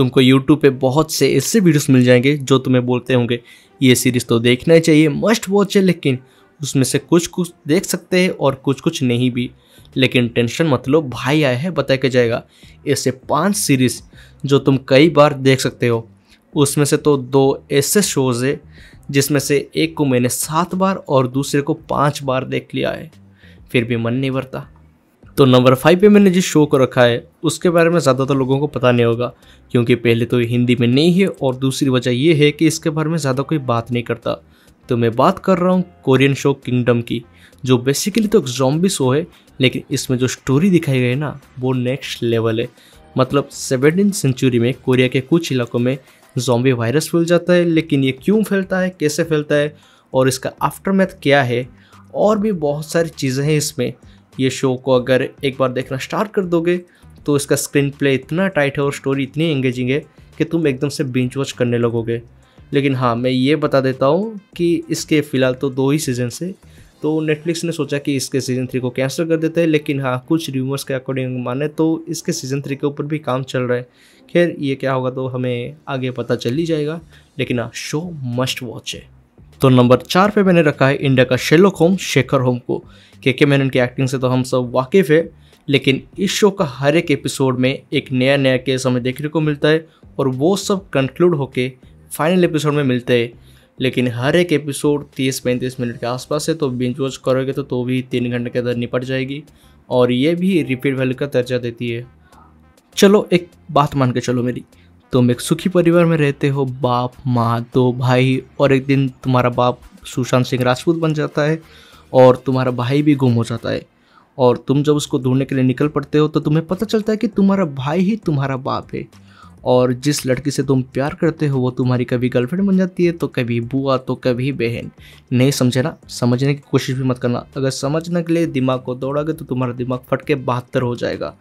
तुमको यूट्यूब पे बहुत से ऐसे वीडियोस मिल जाएंगे जो तुम्हें बोलते होंगे ये सीरीज़ तो देखना ही चाहिए, मस्ट वॉच है, लेकिन उसमें से कुछ कुछ देख सकते हैं और कुछ कुछ नहीं भी। लेकिन टेंशन मत लो, भाई आया है बता के जाएगा ऐसे 5 सीरीज़ जो तुम कई बार देख सकते हो। उसमें से तो 2 ऐसे शोज़ है जिसमें से एक को मैंने 7 बार और दूसरे को 5 बार देख लिया है, फिर भी मन नहीं भरता। तो नंबर 5 पे मैंने जिस शो को रखा है उसके बारे में ज़्यादातर लोगों को पता नहीं होगा, क्योंकि पहले तो ये हिंदी में नहीं है और दूसरी वजह ये है कि इसके बारे में ज़्यादा कोई बात नहीं करता। तो मैं बात कर रहा हूँ कोरियन शो किंगडम की, जो बेसिकली तो एक ज़ॉम्बी शो है, लेकिन इसमें जो स्टोरी दिखाई गई है ना वो नेक्स्ट लेवल है। मतलब 17वीं सेंचुरी में कोरिया के कुछ इलाकों में ज़ॉम्बी वायरस फैल जाता है, लेकिन ये क्यों फैलता है, कैसे फैलता है और इसका आफ्टरमैथ क्या है, और भी बहुत सारी चीज़ें हैं इसमें। ये शो को अगर एक बार देखना स्टार्ट कर दोगे तो इसका स्क्रीन प्ले इतना टाइट है और स्टोरी इतनी एंगेजिंग है कि तुम एकदम से बिंज वॉच करने लगोगे। लेकिन हाँ, मैं ये बता देता हूँ कि इसके फ़िलहाल तो 2 ही सीजन है, तो नेटफ्लिक्स ने सोचा कि इसके सीज़न 3 को कैंसिल कर देते हैं। लेकिन हाँ, कुछ रूमर्स के अकॉर्डिंग माने तो इसके सीज़न 3 के ऊपर भी काम चल रहा है। खैर ये क्या होगा तो हमें आगे पता चल ही जाएगा, लेकिन हाँ शो मस्ट वॉच है। तो नंबर 4 पे मैंने रखा है इंडिया का शेरलॉक होम्स शेखर होम को। के मेनन की एक्टिंग से तो हम सब वाकिफ़ है, लेकिन इस शो का हर एक एपिसोड में एक नया केस हमें देखने को मिलता है और वो सब कंक्लूड होके फाइनल एपिसोड में मिलते हैं। लेकिन हर एक एपिसोड 30-35 मिनट के आसपास है, तो बिंज वॉच करोगे तो भी 3 घंटे के अंदर निपट जाएगी, और ये भी रिपीट वैल्यू का दर्जा देती है। चलो एक बात मान के चलो मेरी, तुम एक सुखी परिवार में रहते हो, बाप माँ 2 भाई, और एक दिन तुम्हारा बाप सुशांत सिंह राजपूत बन जाता है और तुम्हारा भाई भी गुम हो जाता है, और तुम जब उसको ढूंढने के लिए निकल पड़ते हो तो तुम्हें पता चलता है कि तुम्हारा भाई ही तुम्हारा बाप है, और जिस लड़की से तुम प्यार करते हो वो तुम्हारी कभी गर्लफ्रेंड बन जाती है, तो कभी बुआ तो कभी बहन। नहीं समझे ना? समझने की कोशिश भी मत करना, अगर समझने के लिए दिमाग को दौड़ोगे तो तुम्हारा दिमाग फट के 72 हो जाएगा।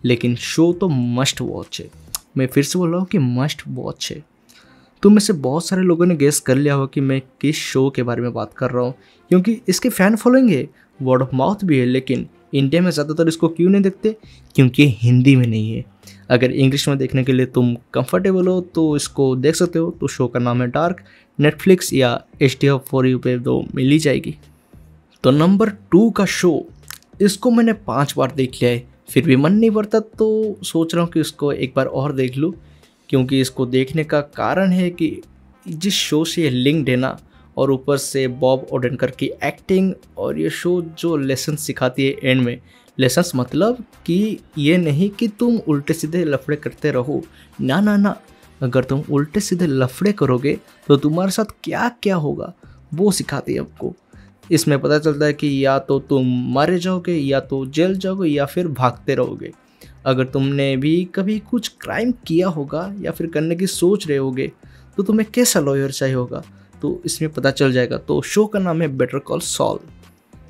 लेकिन शो तो मस्ट वॉच है, मैं फिर से बोल रहा हूँ कि मस्ट वॉच है। तुम में से बहुत सारे लोगों ने गेस कर लिया होगा कि मैं किस शो के बारे में बात कर रहा हूँ, क्योंकि इसके फ़ैन फॉलोइंग है, वर्ड ऑफ माउथ भी है। लेकिन इंडिया में ज़्यादातर इसको क्यों नहीं देखते? क्योंकि हिंदी में नहीं है। अगर इंग्लिश में देखने के लिए तुम कंफर्टेबल हो तो इसको देख सकते हो। तो शो का नाम है डार्क, नेटफ्लिक्स या HDForyou पे तो मिल ही जाएगी। तो नंबर 2 का शो, इसको मैंने 5 बार देख लिया है, फिर भी मन नहीं भरता, तो सोच रहा हूँ कि इसको एक बार और देख लूँ। क्योंकि इसको देखने का कारण है कि जिस शो से ये लिंक्ड है ना, और ऊपर से बॉब ओडेनकर की एक्टिंग, और ये शो जो लेसन सिखाती है एंड में। लेसन्स मतलब कि ये नहीं कि तुम उल्टे सीधे लफड़े करते रहो, ना ना ना, अगर तुम उल्टे सीधे लफड़े करोगे तो तुम्हारे साथ क्या क्या होगा वो सिखाती है आपको। इसमें पता चलता है कि या तो तुम मारे जाओगे, या तो जेल जाओगे, या फिर भागते रहोगे। अगर तुमने भी कभी कुछ क्राइम किया होगा या फिर करने की सोच रहे होगे तो तुम्हें कैसा लॉयर चाहिए होगा, तो इसमें पता चल जाएगा। तो शो का नाम है बेटर कॉल सॉल।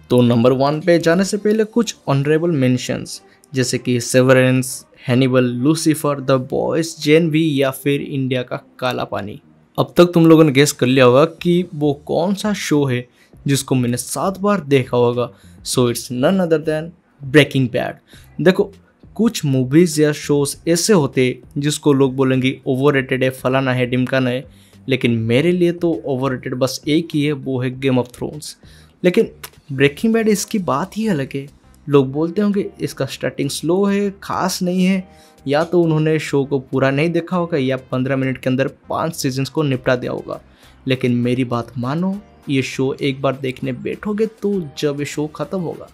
तो नंबर 1 पे जाने से पहले कुछ ऑनरेबल मेंशंस, जैसे कि Severance, Hannibal, Lucifer, the Boys, Gen V, या फिर इंडिया का काला पानी। अब तक तुम लोगों ने गेस कर लिया होगा कि वो कौन सा शो है जिसको मैंने 7 बार देखा होगा। So it's none other than Breaking Bad. देखो, कुछ मूवीज़ या शोज़ ऐसे होते जिसको लोग बोलेंगे ओवररेटेड है, फलाना है, ढिमकाना है, लेकिन मेरे लिए तो ओवररेटेड बस एक ही है, वो है गेम ऑफ थ्रोन्स। लेकिन ब्रेकिंग बैड इसकी बात ही अलग है। लोग बोलते होंगे इसका स्टार्टिंग स्लो है, खास नहीं है, या तो उन्होंने शो को पूरा नहीं देखा होगा, या 15 मिनट के अंदर 5 सीजन्स को निपटा दिया होगा। लेकिन मेरी बात मानो, ये शो एक बार देखने बैठोगे तो जब ये शो ख़त्म होगा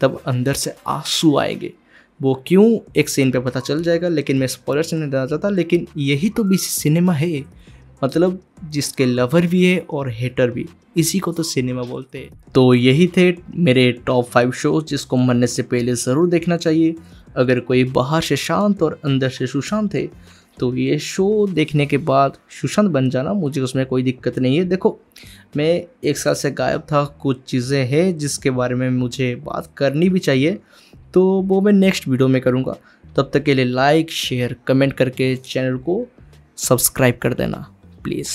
तब अंदर से आंसू आएंगे। वो क्यों, एक सीन पे पता चल जाएगा, लेकिन मैं स्पॉइलर से नहीं देना चाहता। लेकिन यही तो बीसी सिनेमा है, मतलब जिसके लवर भी है और हेटर भी, इसी को तो सिनेमा बोलते हैं। तो यही थे मेरे टॉप 5 शो जिसको मरने से पहले ज़रूर देखना चाहिए। अगर कोई बाहर से शांत और अंदर से सुशांत है तो ये शो देखने के बाद सुशांत बन जाना, मुझे उसमें कोई दिक्कत नहीं है। देखो, मैं 1 साल से गायब था, कुछ चीज़ें हैं जिसके बारे में मुझे बात करनी भी चाहिए, तो वो मैं नेक्स्ट वीडियो में करूँगा। तब तक के लिए लाइक, शेयर, कमेंट करके चैनल को सब्सक्राइब कर देना प्लीज़।